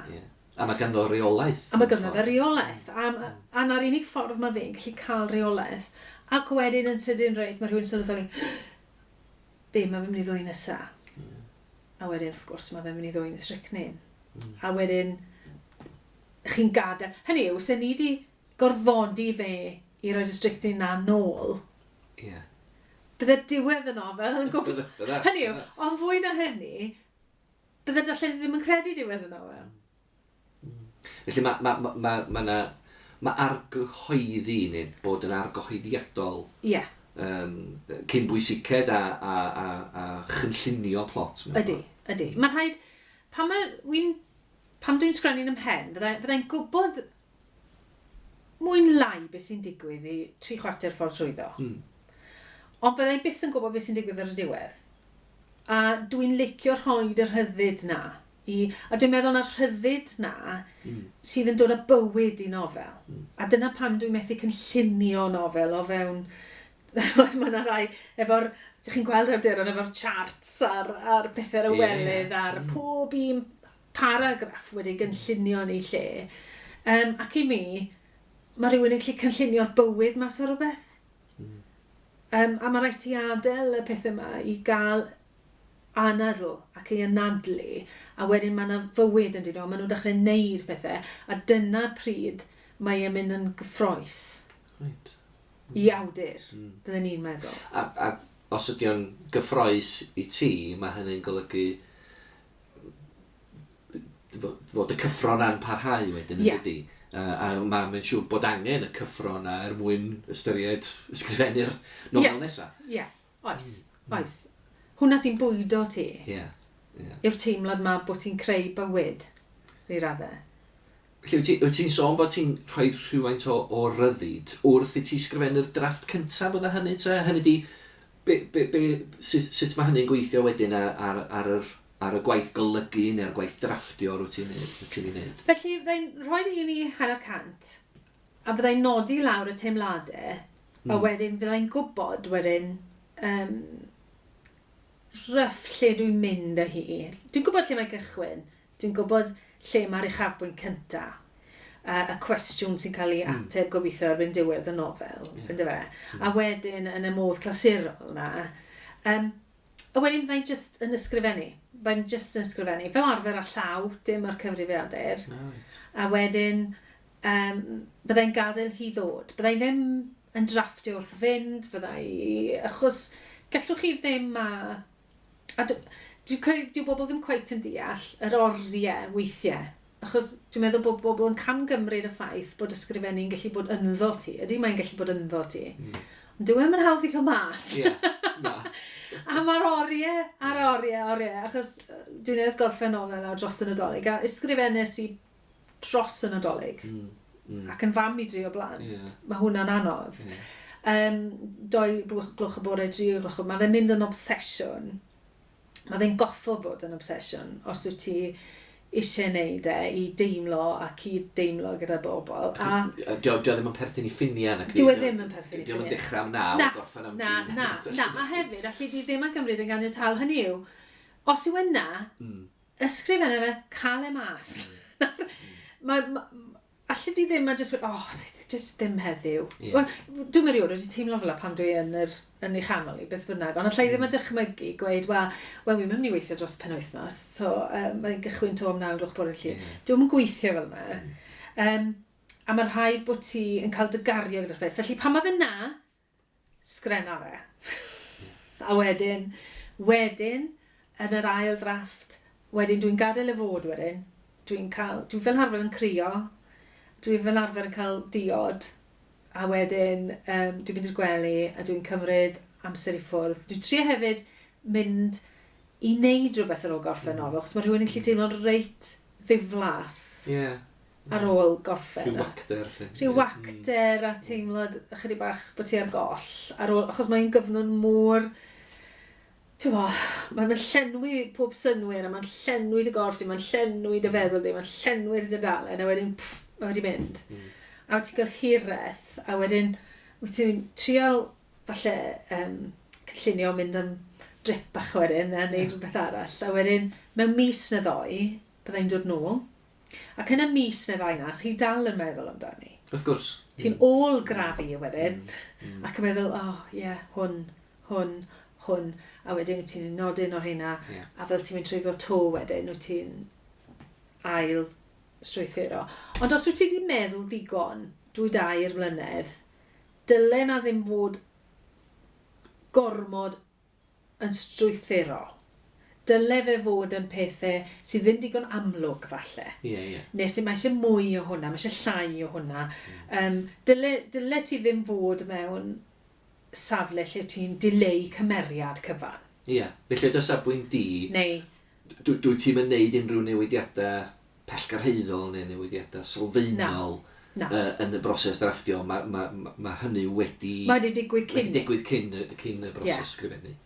A mae ganddo reolaeth. A mae ganddo fe reolaeth. A na'r unig ffordd mae fe'n gallu cael reolaeth. Ac wedyn yn sydyn reit, mae rhywun sy'n dweud, be, mae fe'n mynd i ddwy nesa. A wedyn, wrth gwrs, mae fe'n mynd i ddwy nes ricnin. A wedyn, chi'n gadael. Hynny yw, sy'n ni wedi gorfodi fe i roi'r ricnin na nôl. Ie. Bydde'r diwedd y nofel yn gwybod. Hynny yw, ond fwy na hynny, bydde'r darllen ddim yn credu diwedd y nofel. Felly mae argyhoeddi neu bod yn argyhoeddiadol cyn bwysiced a chynllunio plot. Ydy. Mae'n rhaid, pam dwi'n sgrennu'n ymhen, fyddai'n gwybod mwyn lai beth sy'n digwydd i 3/4 ffordd trwyddo. Ond byddai'n byth yn gwybod beth sy'n digwydd ar y diwedd. A dwi'n licio rhoi'r rhyddid na. A dwi'n meddwl na'r rhyddid na sydd yn dod â bywyd i nofel. A dyna pam dwi'n methu cynllunio nofel o fewn... Mae yna rai efo'r... Chi'n gweld awduron efo'r charts a'r pethau ar y welydd a'r pob un paragraff wedi gynllunio ni lle. Ac i mi, mae rhywun yn gallu cynllunio'r bywyd mas o rhywbeth. A mae rhaid ti adael y pethau yma i gael anadl ac i anadlu, a wedyn mae yna fywyd yn dyn nhw, maen nhw'n dechrau neud pethau, a dyna pryd mae e'n mynd yn gyffroes i awdur, byddwn ni'n meddwl. A os ydy o'n gyffroes i ti, mae hynny'n golygu fod y cyffron a'n parhau wedyn yn ydy. A mae'n siŵr bod angen y cyffron a mwyn ystyried ysgrifennu'r nofel nesaf. Ie, oes. Hwna sy'n bwydo ti. Yw'r teimlad ma bod ti'n creu bywyd i raddau. Felly, wyt ti'n sôn bod ti'n rhoi rhywfaint o ryddid wrth i ti sgrifennu'r drafft cyntaf oedd hynny? Hynny di, sut mae hynny'n gweithio wedyn ar y gwaith golygu neu'r gwaith drafftio wyt ti'n ei wneud? Felly, fyddai'n rhoi un i hanner cant, a fyddai'n nodi lawr y teimladau, a wedyn fyddai'n gwybod wedyn ryff lle dwi'n mynd â hi. Dwi'n gwybod lle mae gychwyn. Dwi'n gwybod lle mae'r uchafbwynt cyntaf. Y cwestiwn sy'n cael ei ateb gobeithio ar fynd diwedd y nofel. A wedyn yn y modd clasurol yna. A wedyn fyddai'n just yn ysgrifennu. Fel arfer a llaw, dim ar cyfrifiadur. A wedyn byddai'n gadael hi ddod. Byddai'n ddim yn drafftio wrth fynd. Achos gallwch chi ddim a dwi'n bobl ddim cweit yn deall yr oriau weithiau. Achos dwi'n meddwl bod bobl yn camgymryd y ffaith bod ysgrifennu'n gallu bod ynddo ti. Ydy mae'n gallu bod ynddo ti. Ond dwi'n yn hawdd i cael mas. A mae'r oriau, achos dwi'n newydd gorffen nofel nawr dros y Nadolig. A ysgrifennes i dros y Nadolig. Ac yn fam i dri o blant. Mae hwnna'n anodd. 2 gloch y bore, 3 gloch y... Mae fe'n mynd yn obsesiwn. Mae fe'n goffo bod yn obsesiwn os wyt ti eisiau neud i deimlo a cyd-deimlo gyda bobl. Dio ddim yn perthyn i ffiniau na? Dio ddim yn perthyn i ffiniau. Dio ddim yn dechrau am 9 gorffen am 10. Na, a hefyd, allu di ddim yn gymryd yn ganiatal hynny yw, os yw yna, ysgrifennu fe, cael e mas. Allu di ddim a just ddim heddiw. Dwi'n meddwl, wedi teimlo fel pan dwi yn ei chanol i, beth bynnag. Ond allai ddim yn dychmygu, gweud, wel, wi'n mynd i weithio dros penwythnos, so mae'n gychwyn to am 9 gloch bore llun. Dwi'n yn gweithio fel yna. A mae'r rhaid bod ti yn cael dy gario gyda'r peth. Felly pan mae fe na, sgrenna fe. A wedyn, yn yr ail drafft, wedyn dwi'n gadael y fod wedyn. Dwi'n fel arfer yn crio, dwi'n fel arfer yn cael diod, a wedyn dwi'n mynd i'r gwely a dwi'n cymryd amser i ffwrdd. Dwi'n trio hefyd mynd i wneud rhywbeth ar ôl gorffen nofel, achos mae rhywun yn gallu teimlo'n reit ddiflas ar ôl gorffen. Rhyw wacter a teimlad ychydig bach bod ti ar goll, achos mae'n gyfnod môr. Mae'n llenwi pob synwyr, a mae'n llenwi dy gorff di, mae'n llenwi dy feddwl di, mae'n llenwi'r dy dalen, a wedyn mae wedi mynd. A wedi cael hireth, a wedyn wyt ti'n trial falle cynllunio mynd am drip bach wedyn, a wneud rhywbeth arall. A wedyn, mewn mis neu 2, byddai'n dod nôl. Ac yn y mis neu 2 na, chi dal yn meddwl amdani. Wrth gwrs. Ti'n ôl-grafu wedyn, ac yn meddwl, hwn. A wedyn wyt ti'n nodyn o'r hynna, a fel ti'n mynd trwy ddod to wedyn, wyt ti'n ail strwythuro. Ond os wyt ti wedi meddwl ddigon, 2 mlynedd, dylen na ddim fod gormod yn strwythuro. Dyle fe fod yn pethau sydd ddim digon amlwg falle. Nes mae eisiau mwy o hwnna, mae eisiau llai o hwnna. Dyle ti ddim fod mewn safle lle ti'n dileu cymeriad cyfan. Felly dy safbwynt di, dwi ti'n mynd neud unrhyw newidiadau pellgarhaeddol neu newidiadau sylfaenol yn y broses ddrafftio. Mae hynny wedi digwydd cyn y broses sgrifennu.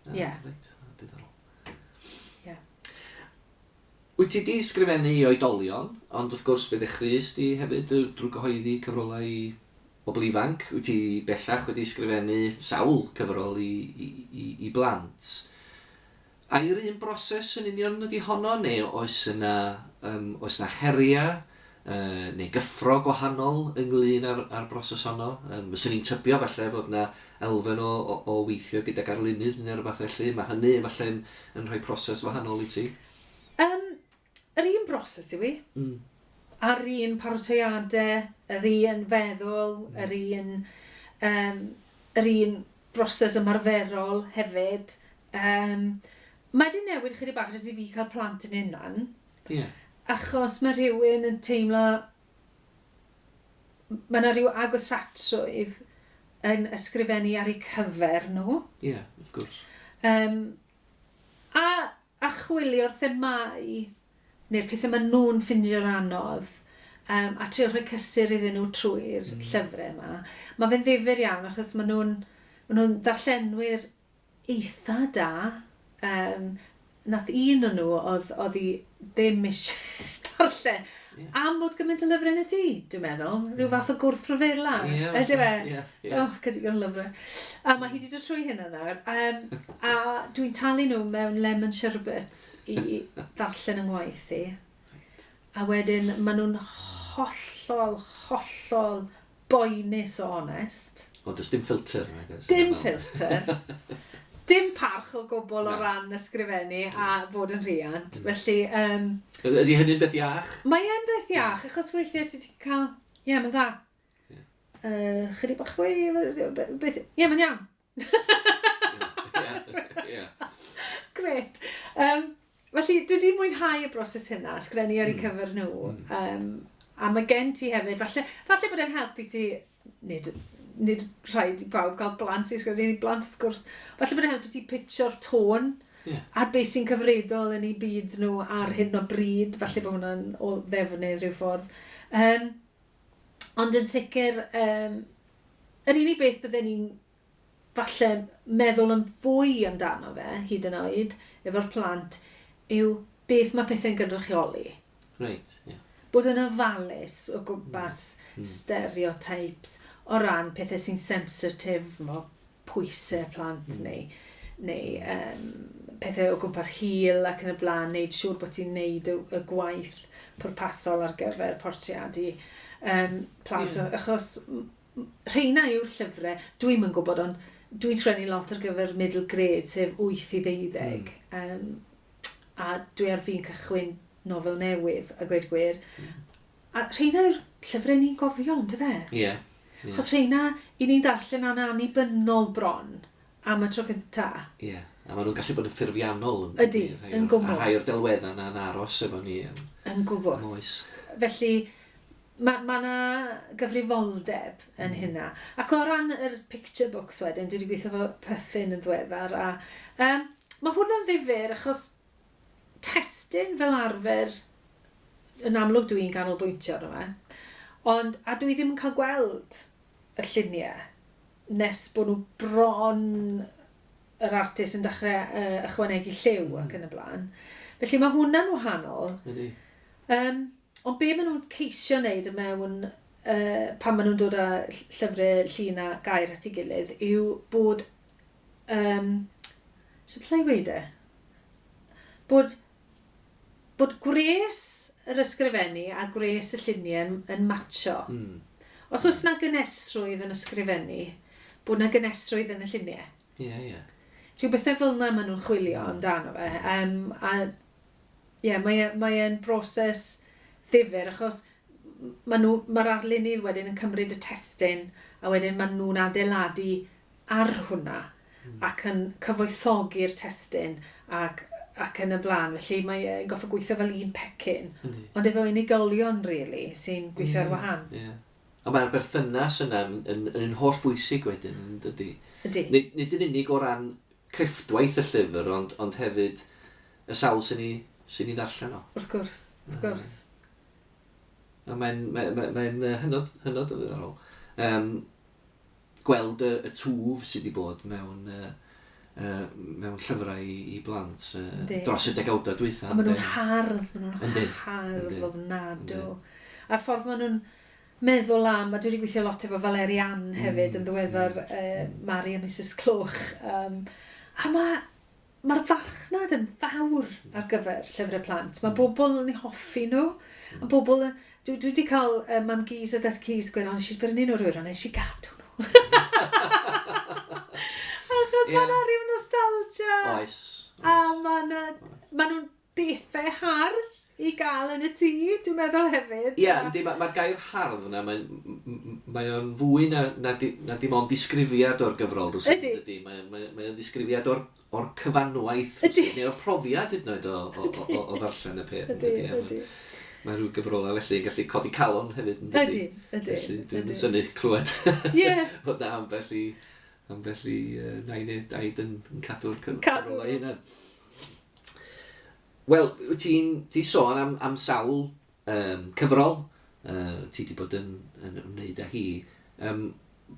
Wyt ti di sgrifennu i oedolion, ond wrth gwrs bydd eich rhys di hefyd drwy gyhoeddi cyfrolau i bobl ifanc. Wyt ti bellach wedi sgrifennu sawl cyfrol i blant. A i'r un broses yn union ydi honno, neu oes yna heriau, neu gyffro gwahanol ynglyn â'r broses honno? Fyswn ni'n tybio falle fod yna elfen o weithio gydag arlunydd neu rhywbeth felly. Mae hynny falle yn rhoi proses wahanol i ti? Yr un broses i fi. Ar un paratoiadau, yr un feddwl, yr un broses ymarferol hefyd. Mae wedi newid chydig bach ys i fi cael plant yn unan. Achos mae rhywun yn teimlo... Mae yna rhyw agosatrwydd yn ysgrifennu ar eu cyfer nhw. Wrth gwrs. A archwilio'r themau, neu'r pethau maen nhw'n ffindio'r anodd, a trio rhoi cysur iddyn nhw trwy'r llyfrau yma. Mae fe'n ddifyr iawn, achos maen nhw'n ddarllenwyr eitha da. Nath un o'n nhw oedd i ddim eisiau darllen am bod gymaint o lyfrau yn y tŷ, dwi'n meddwl. Rhyw fath o gwrthryfela. Ydy fe? Cydigon lyfrau. A mae hi wedi dod trwy hynna nawr. A dwi'n talu nhw mewn lemon sherbet i ddarllen yng ngwaith i. A wedyn maen nhw'n hollol boenus o onest. Does dim ffilter. Dim ffilter. Dim parch o gwbl o ran ysgrifennu a fod yn rhiant. Felly... Ydy hynny'n beth iach? Mae e'n beth iach, achos weithiau ti wedi cael... mae'n dda. Chydig bach fwy... mae'n iawn. Gret. Felly, dwi wedi mwynhau y broses hynna, ysgrifennu ar ei cyfer nhw. A mae gen ti hefyd, falle bod e'n helpu ti... Nid rhaid i bawb gael blant sy'n sgrifennu blant wrth gwrs. Falle bod e'n helpu ti pitcho'r tôn ar beth sy'n cyfredol yn ei byd nhw ar hyn o bryd. Falle bod hwnna'n o ddefnydd rhyw ffordd. Ond yn sicr, yr unig beth bydden ni'n falle meddwl yn fwy amdano fe, hyd yn oed, efo'r plant, yw beth mae pethau'n gynrychioli. Reit, ie. Bod yn ofalus o gwmpas stereotypes o ran pethau sy'n sensitif, pwysau plant neu pethau o gwmpas hil ac yn y blaen, neud siŵr bod ti'n neud y gwaith pwrpasol ar gyfer portreadu plant. Achos rheina yw'r llyfrau, dwi'n yn gwybod, ond dwi'n sgwennu lot ar gyfer middle grade, sef 8 i 12. A dwi ar fi'n cychwyn nofel newydd, a gweud gwir. A rheina yw'r llyfrau ni'n gofio, ond fe? Ie. Chos rheina, i ni'n darllen a'n annibynnol bron am y tro cynta. Ie, a maen nhw'n gallu bod yn ffurfiannol. Ydy, yn gwmws. A rhai o'r delweddau na'n aros efo ni. Yn gwmws. Felly, mae yna gyfrifoldeb yn hynna. Ac o ran yr picture books wedyn, dwi wedi gweithio efo Puffin yn ddiweddar. Mae hwnna'n ddifyr, achos testyn fel arfer, yn amlwg dwi'n ganolbwyntio arno fe, a dwi ddim yn cael gweld y lluniau nes bod nhw bron yr artist yn dechrau ychwanegu lliw ac yn y blaen. Felly mae hwnna'n wahanol. Ond be maen nhw'n ceisio wneud mewn pan maen nhw'n dod â llyfrau llun a gair at ei gilydd yw bod sut lle i weid e? Bod gwres yr ysgrifennu a gwres y lluniau yn matcho. Os oes yna gynesrwydd yn ysgrifennu, bod yna gynesrwydd yn y lluniau. Ie. Rhyw bethau fel yna maen nhw'n chwilio amdano fe. Mae e'n broses ddifyr, achos mae'r arlunydd wedyn yn cymryd y testyn, a wedyn maen nhw'n adeiladu ar hwnna, ac yn cyfoethogi'r testyn, ac yn y blaen. Felly mae'n goffa gweithio fel un pecyn, ond efo unigolion, really, sy'n gweithio ar wahan. A mae'r berthynas yna yn holl bwysig wedyn, ydy. Nid yn unig o ran crefftwaith y llyfr, ond hefyd y sawl sy'n ni'n darllen o. Wrth gwrs. A mae'n hynod o ddiddorol. Gweld y twf sydd wedi bod mewn llyfrau i blant dros y degawdau dwytha. Maen nhw'n hardd ofnadw. A'r ffordd maen nhw'n meddwl am, a dwi wedi gweithio lot efo Valerian hefyd yn ddiweddar Mari a Mrs Cloch. A mae'r farchnad yn fawr ar gyfer llyfrau plant. Mae bobl yn ei hoffi nhw. A bobl, dwi wedi cael mam gys a dad cys gweud, ond eisiau brynu nhw rwy'r, ond eisiau gadw nhw. Achos mae yna rhyw nostalgia. Oes. A mae nhw'n bethau hardd i gael yn y tŷ, dwi'n meddwl hefyd. Ie, mae'r gair hardd yna, mae o'n fwy na dim ond disgrifiad o'r gyfrol rwysyn. Ydy. Mae o'n disgrifiad o'r cyfanwaith rwysyn, neu o'r profiad hyd yn oed o ddarllen y peth. Ydy. Mae rhyw gyfrola felly yn gallu codi calon hefyd. Ydy. Felly dwi'n synnu clywed. Fod na ambell i nain neu daid yn cadw'r cyfrola hynna. Wel, ti sôn am sawl cyfrol, ti wedi bod yn ymwneud â hi.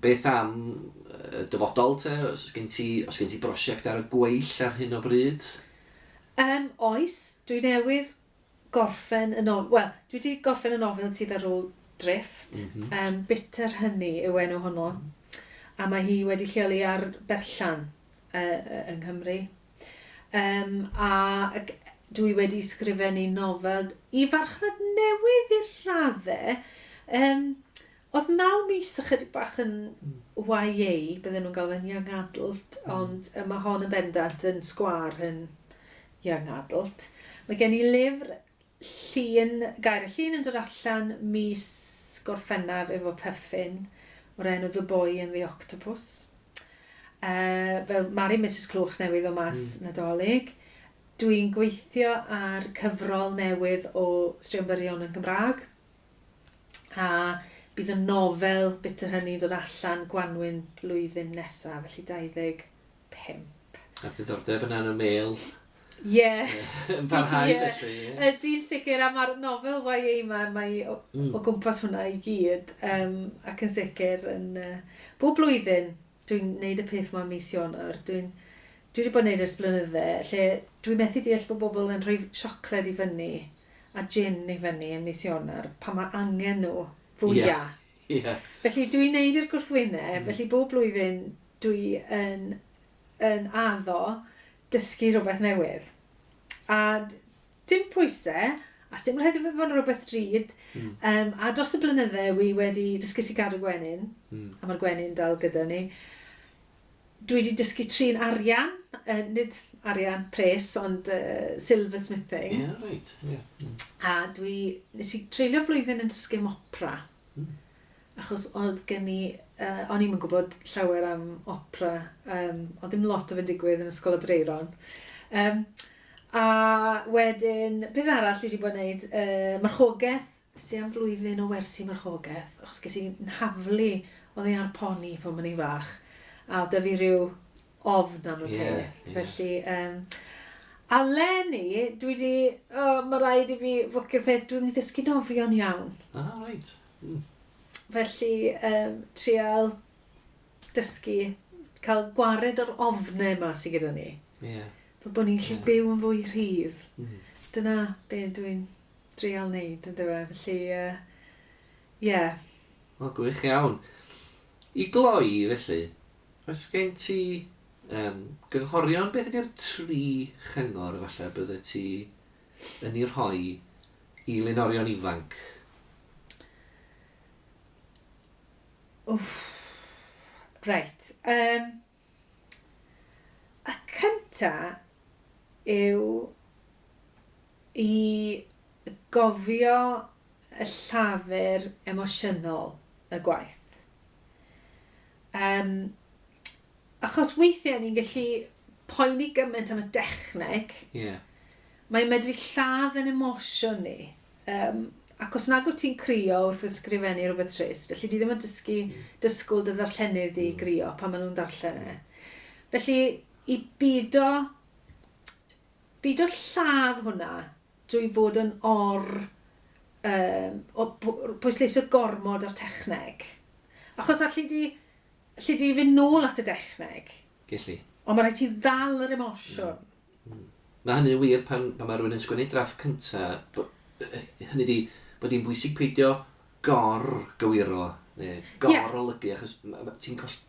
Beth am dyfodol te? Os gen ti brosiect ar y gweill ar hyn o bryd? Oes, dwi newydd gorffen y nofel. Wel, dwi wedi gorffen y nofel sydd ar ôl drifft. Bitter Hynny yw enw honno. A mae hi wedi lleoli ar Berllan yng Nghymru. A dwi wedi ysgrifennu nofel i farchnad newydd i'r raddau. Oedd 9 Mis ychydig bach yn YA, bydden nhw'n gael yn young adult, ond mae hon yn bendant yn sgwar yn young adult. Mae gen i lyfr gair y llun yn dod allan mis Gorffennaf efo Puffin, o'r enw The Boy and the Octopus. Fel Mari Mrs Cloch newydd o mas Nadolig. Dwi'n gweithio ar cyfrol newydd o straeon yn Gymraeg. A bydd y nofel Bitter Hynny dod allan Gwanwyn blwyddyn nesaf, felly 25. A diddordeb yna yn y mail. Ie. Yn parhau felly. Ydy'n sicr am ar nofel YA mae o gwmpas hwnna i gyd. Ac yn sicr, bob blwyddyn dwi'n neud y peth yma mis Ionawr, dwi wedi bod yn neud ers blynydde, lle dwi'n methu deall bod bobl yn rhoi siocled i fyny a gin i fyny yn mis Ionawr pan mae angen nhw fwyaf. Felly dwi'n neud i'r gwrthwyneb, felly bob blwyddyn dwi yn addo dysgu rhywbeth newydd. A dim pwysau, a dim rhaid i fod yn rhywbeth drud. A dros y blynydde wi wedi dysgu i gadw gwenyn, a mae'r gwenyn dal gyda ni. Dwi wedi dysgu trin arian, nid arian pres, ond silversmithing. A nes i treulio blwyddyn yn dysgu opera. Achos oedd gen i, o'n i'm yn gwybod llawer am opera, oedd ddim lot o fe'n digwydd yn Ysgol y Breiron. A wedyn, beth arall dwi wedi bod yn gwneud, marchogaeth, sy'n am flwyddyn o wersi marchogaeth, achos ges i'n haflu, oedd ei ar poni pan ma'n i fach. A oedd fi rhyw ofn am y peth. Felly, a Lenny, dwi wedi, mae rhaid i fi fwcio'r peth, dwi'n mynd i ddysgu nofio'n iawn. Right. Felly, trial dysgu, cael gwared o'r ofnau yma sydd gyda ni. Fel bod ni'n gallu byw yn fwy rhydd. Dyna be dwi'n trial wneud, ynddo fe. Felly, O, gwych iawn. I gloi, felly, oes gen ti gynghorion beth ydy'r 3 chyngor falle bydde ti yn ei rhoi i lenorion ifanc? Reit. Y cynta yw i gofio y llafur emosiynol y gwaith. Achos weithiau ni'n gallu poeni gymaint am y dechneg. Mae'n medru lladd yn emosiwn ni. Ac os nag wyt ti'n crio wrth ysgrifennu rhywbeth trist, felly di ddim yn dysgwyl dy ddarllenydd di grio pan maen nhw'n darllen e. Felly, i bido lladd hwnna drwy fod yn pwysleisio gormod o'r techneg. Achos allu di fynd nôl at y dechneg. Gellu. Ond mae rhaid ti ddal yr emosiwn. Mae hynny'n wir pan mae rhywun yn sgwennu drafft cyntaf, hynny di bod hi'n bwysig peidio gywiro, neu olygu, achos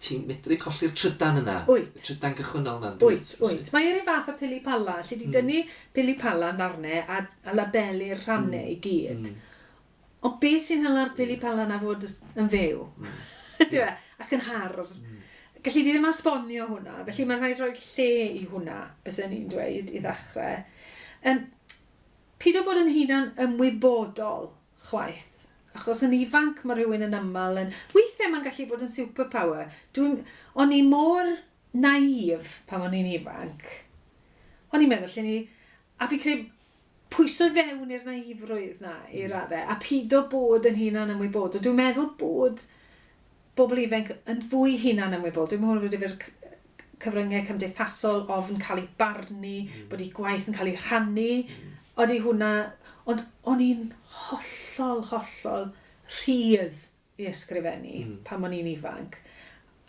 ti'n medru colli'r trydan yna. Wyt. Y trydan gychwynnol yna. Wyt. Mae'r un fath o pili pala, lle di dynnu pili pala yn ddarnau a labelu'r rhannau i gyd. Ond beth sy'n hela'r pili pala yna fod yn fyw? Ac yn hardd. Gallu di ddim esbonio hwnna, felly mae'n rhaid rhoi lle i hwnna, bys ni'n dweud, i ddechrau. Pido bod yn hunan ymwybodol chwaith. Achos yn ifanc mae rhywun yn aml yn... Weithiau mae'n gallu bod yn superpower. O'n i mor naif pan o'n i'n ifanc. O'n i'n meddwl lle ni... A fi creu pwyso fewn i'r naifrwydd na i raddau. A pido bod yn hunan ymwybodol. Dwi'n meddwl bod bobl ifanc yn fwy hunan ymwybodol. Dwi'n meddwl bod efo'r cyfryngau cymdeithasol ofn cael ei barnu, bod ei gwaith yn cael ei rhannu. Oeddi hwnna, ond o'n i'n hollol rhydd i ysgrifennu pan o'n i'n ifanc.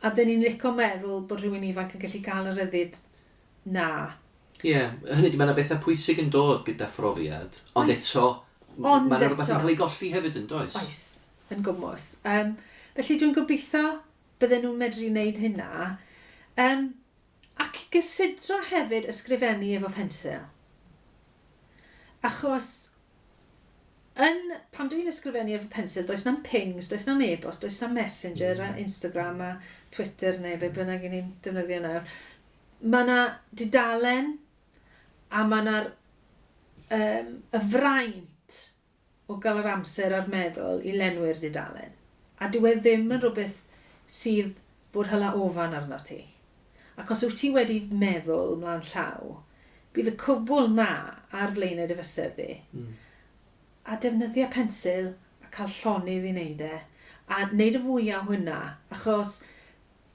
A dyn ni'n licio meddwl bod rhywun ifanc yn gallu cael yr ryddid na. Hynny di, mae yna bethau pwysig yn dod gyda phrofiad, ond eto, mae yna rhywbeth yn cael ei golli hefyd yn does? Oes, yn gwmws. Felly dwi'n gobeithio bydden nhw'n medru wneud hynna. Ac gysidro hefyd ysgrifennu efo pensil. Achos, pan dwi'n ysgrifennu efo pensil, does na'm pings, does na'm e-bost, does na'm messenger a Instagram a Twitter neu be bynnag i ni'n defnyddio nawr. Mae yna dudalen a mae yna y fraint o gael yr amser a'r meddwl i lenwi'r dudalen. A dwi ddim yn rhywbeth sydd bod hyla ofan arno ti. Ac os wyt ti wedi meddwl mlaen llaw, bydd y cwbl na ar flaenau dy fysyddi. A defnyddio pensil a cael llonydd i wneud e. A wneud y fwyaf hwnna. Achos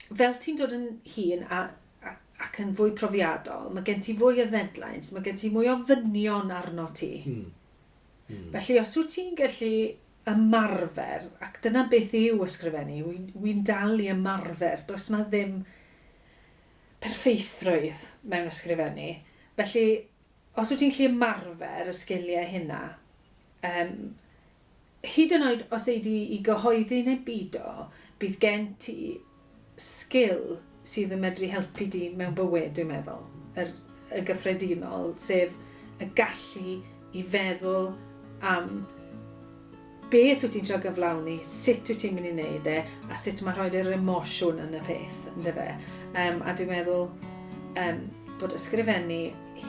fel ti'n dod yn hun ac yn fwy profiadol, mae gen ti fwy o deadlines, mae gen ti mwy o ddynion arno ti. Felly os wyt ti'n gallu ymarfer, ac dyna beth yw ysgrifennu. Wy'n dal i ymarfer. Does na ddim perffeithrwydd mewn ysgrifennu. Felly, os wyt ti'n gallu ymarfer y sgiliau hynna, hyd yn oed os ei di i gyhoeddi neu bido, bydd gen ti sgil sydd yn medru helpu di mewn bywyd, dwi'n meddwl. Y gyffredinol, sef y gallu i feddwl am beth wyt ti'n trio gyflawni, sut wyt ti'n mynd i wneud a sut mae rhoi'r emosiwn yn y peth, ynddo fe. A dwi'n meddwl bod ysgrifennu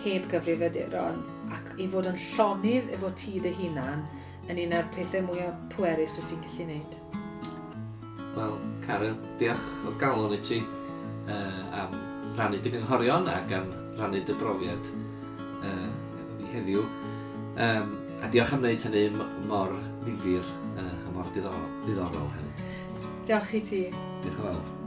heb gyfrifiaduron ac i fod yn llonydd efo ti dy hunan yn un o'r pethau mwyaf pwerus wyt ti'n gallu wneud. Wel, Caryl, diolch o galon i ti am rannu dy gynghorion ac am rannu dy brofiad efo fi heddiw. A diolch am wneud hynny mor ddifyr a mor diddorol hefyd. Diolch i ti. Diolch yn fawr.